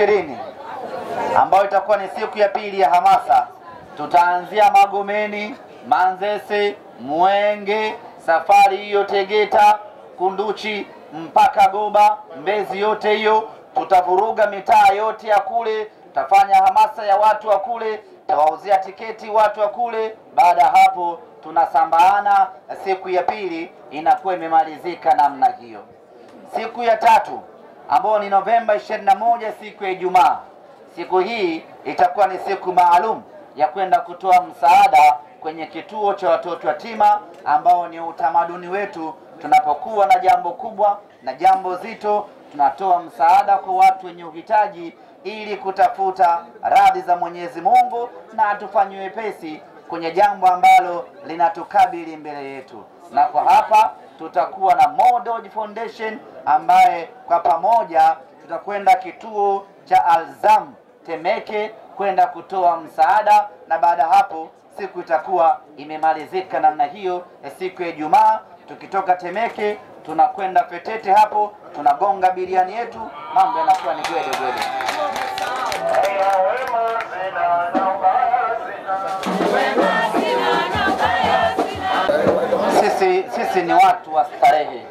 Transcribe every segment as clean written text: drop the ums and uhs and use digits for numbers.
20 ambayo itakuwa ni siku ya pili ya hamasa. Tutaanzia Magomeni, Manzese, Mwenge, safari hiyo Tegeta, Kunduchi mpaka Goba, Mbezi yote hiyo. Tutavuruga mitaa yote ya kule, tutafanya hamasa ya watu wa kule, tutawauzia tiketi watu wa kule. Baada hapo tunasambaana, siku ya pili inakuwa imemalizika namna hiyo. Siku ya tatu ambayo ni Novemba 21, siku ya Ijumaa. Siku hii itakuwa ni siku maalum ya kwenda kutoa msaada kwenye kituo cha watoto yatima, ambao ni utamaduni wetu. Tunapokuwa na jambo kubwa na jambo zito, tunatoa msaada kwa watu wenye uhitaji ili kutafuta radhi za Mwenyezi Mungu na atufanywe wepesi kwenye jambo ambalo linatukabili mbele yetu. Na kwa hapa tutakuwa na Model Foundation ambaye kwa pamoja tutakwenda kituo cha Alzam Temeke kwenda kutoa msaada, na baada hapo siku itakuwa imemalizika namna hiyo. Siku ya Ijumaa tukitoka Temeke tunakwenda Petete, hapo tunagonga biriani yetu, mambo yanakuwa ni gwede gwede. Sisi ni watu wa starehe,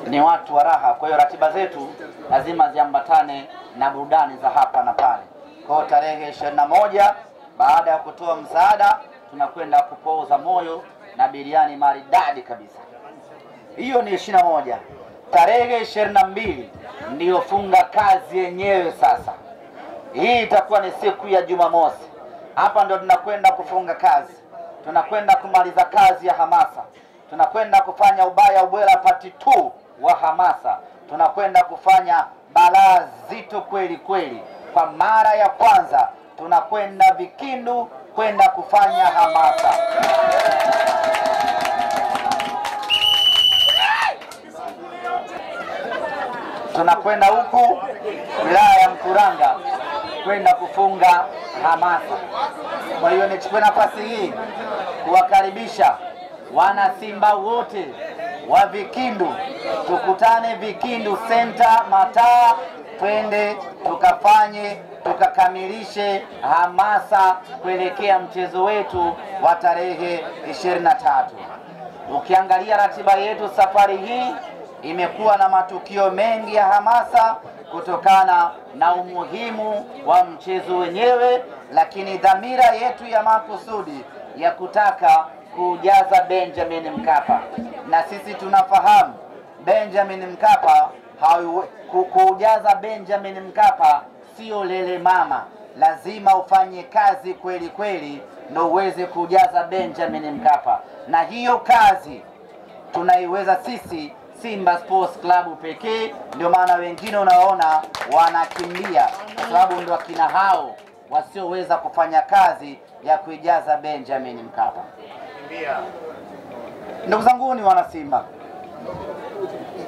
ni watu wa raha. Kwa hiyo ratiba zetu lazima ziambatane na burudani za hapa na pale. Kwa tarehe 21 baada ya kutoa msaada tunakwenda kupoza moyo na biriani maridadi kabisa. Hiyo ni 21. Tarehe 22 ndiyo funga kazi yenyewe. Sasa hii itakuwa ni siku ya Jumamosi. Hapa ndio tunakwenda kufunga kazi, tunakwenda kumaliza kazi ya hamasa, tunakwenda kufanya ubaya ubwela part 2 wa hamasa, tunakwenda kufanya balaa zito kweli kweli. Kwa mara ya kwanza tunakwenda Vikindu kwenda kufanya hamasa. Tunakwenda huku wilaya ya Mkuranga kwenda kufunga hamasa. Kwa hiyo nichukue nafasi hii kuwakaribisha wana Simba wote wa Vikindu, tukutane Vikindu Center Mataa, twende tukakamilishe hamasa kuelekea mchezo wetu wa tarehe 23. Ukiangalia ratiba yetu safari hii imekuwa na matukio mengi ya hamasa kutokana na umuhimu wa mchezo wenyewe, lakini dhamira yetu ya makusudi ya kutaka kujaza Benjamin Mkapa, na sisi tunafahamu Benjamin Mkapa, kujaza Benjamin Mkapa sio lele mama, lazima ufanye kazi kweli kweli ndio uweze kujaza Benjamin Mkapa, na hiyo kazi tunaiweza sisi Simba Sports Club pekee. Ndio maana wengine unaona wanakimbia, kwa sababu ndio akina hao wasioweza kufanya kazi ya kuijaza Benjamin Mkapa. Ndugu zangu ni wana Simba,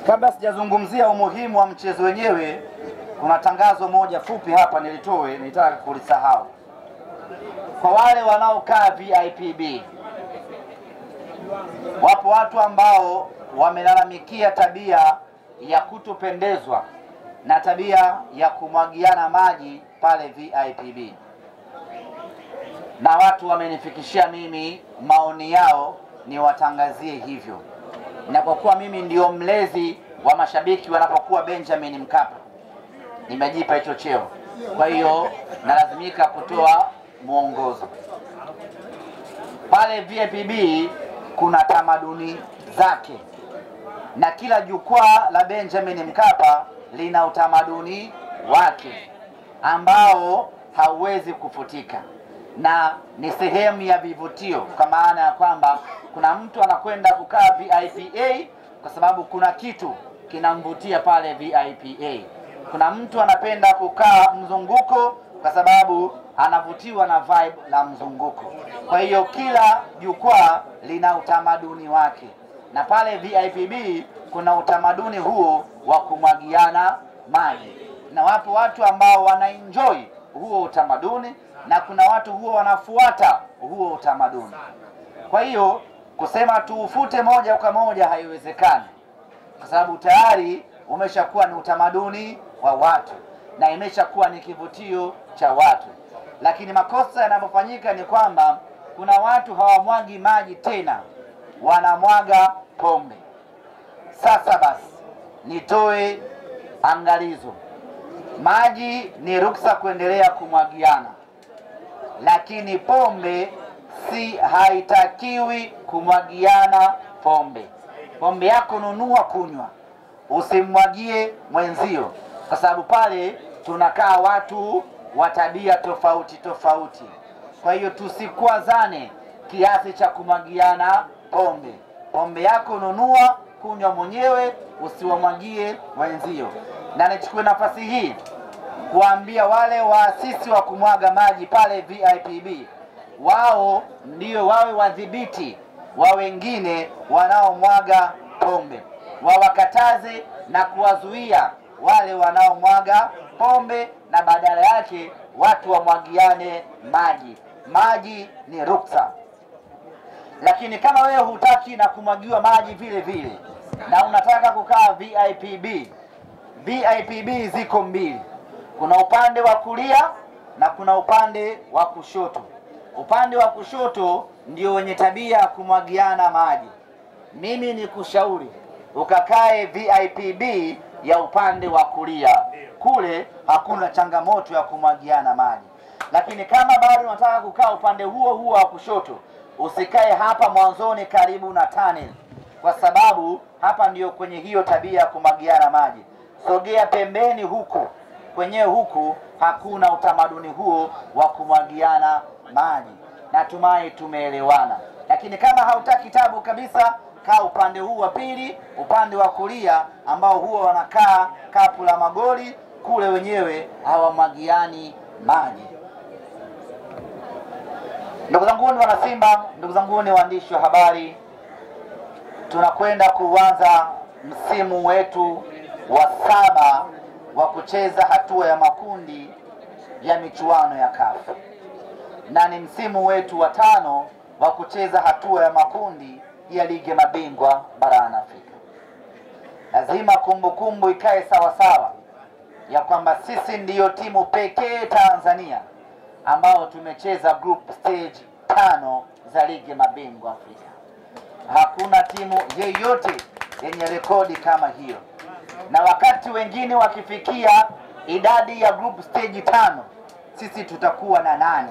kabla sijazungumzia umuhimu wa mchezo wenyewe, kuna tangazo moja fupi hapa nilitoe, nitaka kulisahau. Kwa wale wanaokaa VIPB, wapo watu ambao wamelalamikia tabia ya kutopendezwa na tabia ya kumwagiana maji pale VIPB, na watu wamenifikishia mimi maoni yao niwatangazie hivyo. Na kwa kuwa mimi ndio mlezi wa mashabiki wanapokuwa Benjamin Mkapa, nimejipa hicho cheo, kwa hiyo nalazimika kutoa mwongozo. Pale VIPB kuna tamaduni zake, na kila jukwaa la Benjamin Mkapa lina utamaduni wake ambao hauwezi kufutika, na ni sehemu ya vivutio, kwa maana ya kwamba kuna mtu anakwenda kukaa VIPA kwa sababu kuna kitu kinamvutia pale VIPA. Kuna mtu anapenda kukaa mzunguko kwa sababu anavutiwa na vibe la mzunguko. Kwa hiyo kila jukwaa lina utamaduni wake, na pale VIPB kuna utamaduni huo wa kumwagiana maji, na wapo watu ambao wanaenjoy huo utamaduni, na kuna watu huo wanafuata huo utamaduni. Kwa hiyo kusema tuufute moja kwa moja haiwezekani, kwa sababu tayari umeshakuwa ni utamaduni wa watu. na imeshakuwa ni kivutio cha watu. Lakini makosa yanapofanyika ni kwamba kuna watu hawamwagi maji tena, wanamwaga pombe. Sasa basi nitoe angalizo. Maji ni ruksa kuendelea kumwagiana, lakini pombe haitakiwi kumwagiana pombe. Pombe yako nunua kunywa, usimwagie mwenzio, kwa sababu pale tunakaa watu wa tabia tofauti tofauti. Kwa hiyo tusikwazane kiasi cha kumwagiana pombe. Pombe yako nunua, kunywa mwenyewe, usiwamwagie wenzio. Na nichukue nafasi hii kuambia wale waasisi wa kumwaga maji pale VIPB, wao ndio wawe wadhibiti wa wengine wanaomwaga pombe, wawakataze na kuwazuia wale wanaomwaga pombe, na badala yake watu wamwagiane maji. Maji ni ruksa. Lakini kama wewe hutaki na kumwagiwa maji vile vile na unataka kukaa VIPB, VIPB ziko mbili. Kuna upande wa kulia na kuna upande wa kushoto. Upande wa kushoto ndio wenye tabia kumwagiana maji. Mimi ni kushauri ukakae VIPB ya upande wa kulia. Kule hakuna changamoto ya kumwagiana maji. Lakini kama bado unataka kukaa upande huo wa kushoto, usikae hapa mwanzoni karibu na tunnel, kwa sababu hapa ndio kwenye hiyo tabia ya kumwagiana maji. Sogea pembeni huku. Kwenye huku hakuna utamaduni huo wa kumwagiana maji. Natumai tumeelewana. Lakini kama hautaki tabu kabisa, kaa upande huu wa pili, upande wa kulia, ambao huwa wanakaa kapu la magoli. Kule wenyewe hawamwagiani maji. Ndugu zangu ni wana Simba, ndugu zangu ni waandishi wa habari, tunakwenda kuanza msimu wetu wa 7 wa kucheza hatua ya makundi ya michuano ya CAF, na ni msimu wetu wa 5 wa kucheza hatua ya makundi ya ligi mabingwa barani Afrika. Lazima kumbukumbu ikae sawa sawa ya kwamba sisi ndiyo timu pekee Tanzania ambao tumecheza group stage 5 za ligi mabingwa Afrika. Hakuna timu yeyote yenye rekodi kama hiyo. Na wakati wengine wakifikia idadi ya group stage 5, sisi tutakuwa na 8.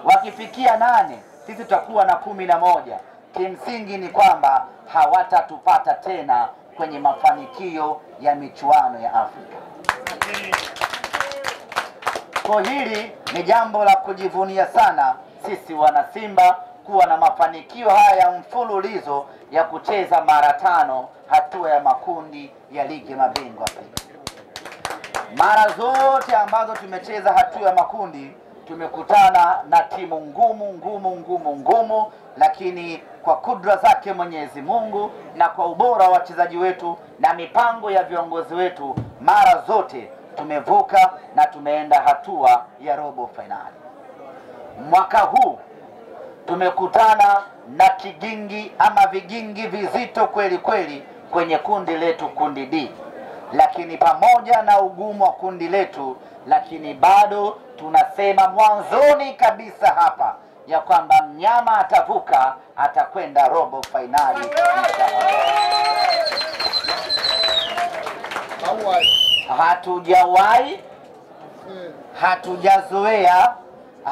Wakifikia 8, sisi tutakuwa na 11. Kimsingi ni kwamba hawatatupata tena kwenye mafanikio ya michuano ya Afrika. Kwa hili ni jambo la kujivunia sana sisi wana Simba kuwa na mafanikio haya mfululizo ya kucheza mara 5 hatua ya makundi ya ligi mabingwa Afrika. Mara zote ambazo tumecheza hatua ya makundi tumekutana na timu ngumu, lakini kwa kudra zake Mwenyezi Mungu na kwa ubora wa wachezaji wetu na mipango ya viongozi wetu, mara zote tumevuka na tumeenda hatua ya robo finali. Mwaka huu tumekutana na kigingi ama vigingi vizito kweli kweli kwenye kundi letu, kundi D. Lakini pamoja na ugumu wa kundi letu, lakini bado tunasema mwanzoni kabisa hapa ya kwamba mnyama atavuka, atakwenda robo finali inshallah. Hatujazoea,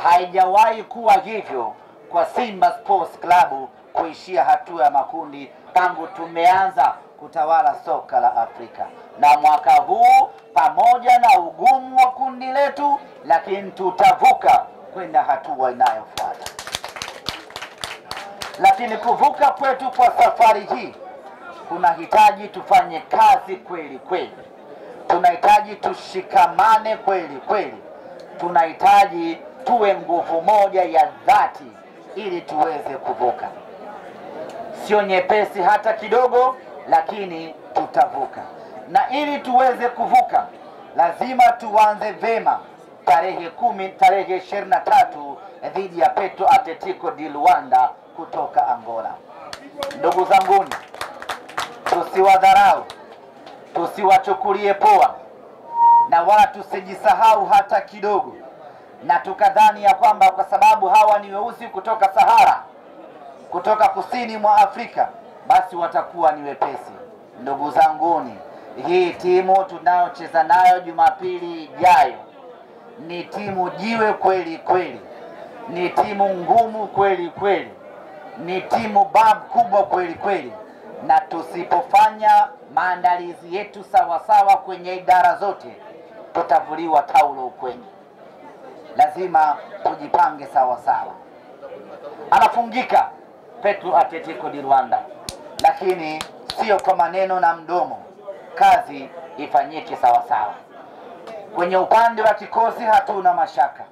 haijawahi kuwa hivyo kwa Simba Sports Club kuishia hatua ya makundi tangu tumeanza kutawala soka la Afrika. Na mwaka huu pamoja na ugumu wa kundi letu, lakini tutavuka kwenda hatua inayofuata. Lakini kuvuka kwetu kwa safari hii kunahitaji tufanye kazi kweli kweli. Tunahitaji tushikamane kweli kweli. Tunahitaji tuwe nguvu moja ya dhati ili tuweze kuvuka. Sio nyepesi hata kidogo, lakini tutavuka. Na ili tuweze kuvuka, lazima tuanze vema tarehe 23 dhidi ya Petro Atletico di Luanda kutoka Angola. Ndugu zanguni, tusiwadharau, tusiwachukulie poa. na wala tusijisahau hata kidogo, na tukadhani ya kwamba kwa sababu hawa ni weusi kutoka Sahara, kutoka kusini mwa Afrika, basi watakuwa ni wepesi. Ndugu zanguni, hii timu tunayocheza nayo Jumapili ijayo ni timu jiwe kweli kweli, ni timu ngumu kweli kweli, ni timu bab kubwa kweli kweli, na tusipofanya maandalizi yetu sawa sawa kwenye idara zote, tutavuliwa taulo ukweni. Lazima tujipange sawa sawa. Anafungika Petro Atletico di Rwanda, lakini sio kwa maneno na mdomo, kazi ifanyike sawa sawa. Kwenye upande wa kikosi hatuna mashaka.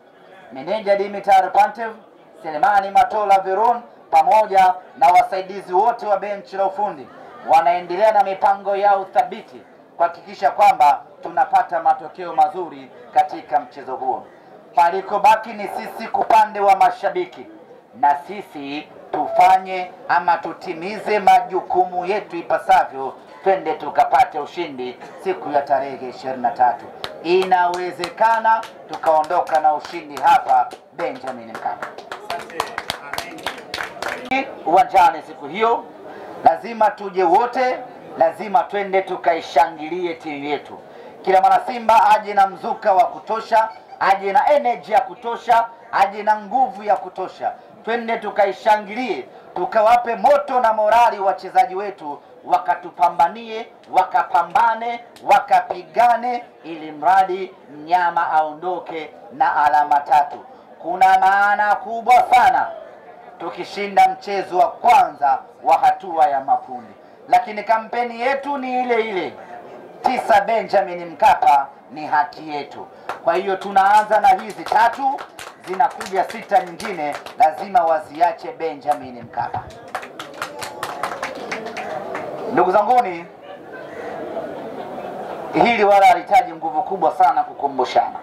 Meneja Dimitar Pantev, Selemani Matola Veron pamoja na wasaidizi wote wa benchi la ufundi wanaendelea na mipango yao thabiti kuhakikisha kwamba tunapata matokeo mazuri katika mchezo huo. Palikobaki ni sisi kupande wa mashabiki, na sisi tufanye ama tutimize majukumu yetu ipasavyo, twende tukapate ushindi siku ya tarehe 23. Inawezekana tukaondoka na ushindi hapa Benjamin Mkapa. Uwanjani siku hiyo lazima tuje wote, lazima twende tukaishangilie timu yetu. Kila mwana Simba aje na mzuka wa kutosha, aje na energy ya kutosha, aje na nguvu ya kutosha. Twende tukaishangilie, tukawape moto na morali wachezaji wetu, wakatupambanie, wakapambane, wakapigane, ili mradi mnyama aondoke na alama 3. Kuna maana kubwa sana tukishinda mchezo wa kwanza wa hatua ya makundi, lakini kampeni yetu ni ile ile, 9 Benjamin Mkapa ni haki yetu. Kwa hiyo tunaanza na hizi 3, zinakuja 6 nyingine, lazima waziache Benjamin Mkapa. Ndugu zanguni, hili wala halihitaji nguvu kubwa sana kukumbushana.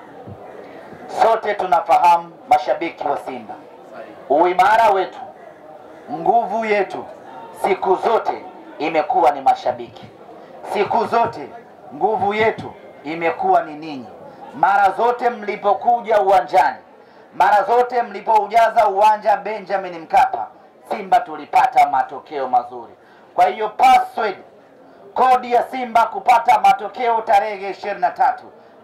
Sote tunafahamu, mashabiki wa Simba, uimara wetu, nguvu yetu siku zote imekuwa ni mashabiki. Siku zote nguvu yetu imekuwa ni ninyi. Mara zote mlipokuja uwanjani, mara zote mlipoujaza uwanja Benjamin Mkapa, Simba tulipata matokeo mazuri. Kwa hiyo password, kodi ya Simba kupata matokeo tarehe 23,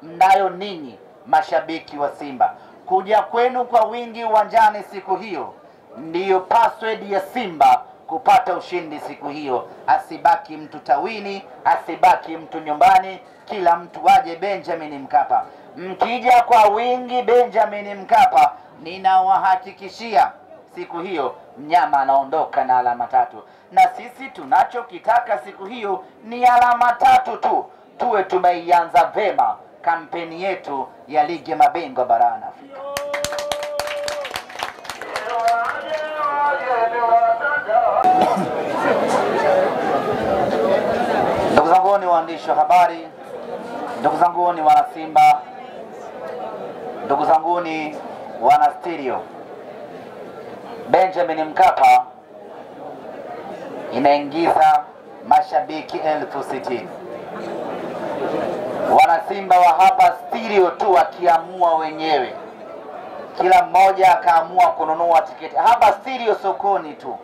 mnayo ninyi mashabiki wa Simba. Kuja kwenu kwa wingi uwanjani siku hiyo ndiyo password ya Simba kupata ushindi siku hiyo. Asibaki mtu tawini, asibaki mtu nyumbani, kila mtu waje Benjamin Mkapa. Mkija kwa wingi Benjamin Mkapa, ninawahakikishia siku hiyo mnyama anaondoka na alama 3. Na sisi tunachokitaka siku hiyo ni alama 3 tu, tuwe tumeianza vema kampeni yetu ya ligi ya mabingwa barani Afrika. Ndugu zangu ni waandishi wa habari, ndugu zangu ni wana Simba, ndugu zangu ni wana stereo, Benjamin Mkapa inaingiza mashabiki 60,000. Wana Simba wa hapa stereo tu wakiamua wenyewe, kila mmoja akaamua kununua tiketi hapa stereo sokoni tu,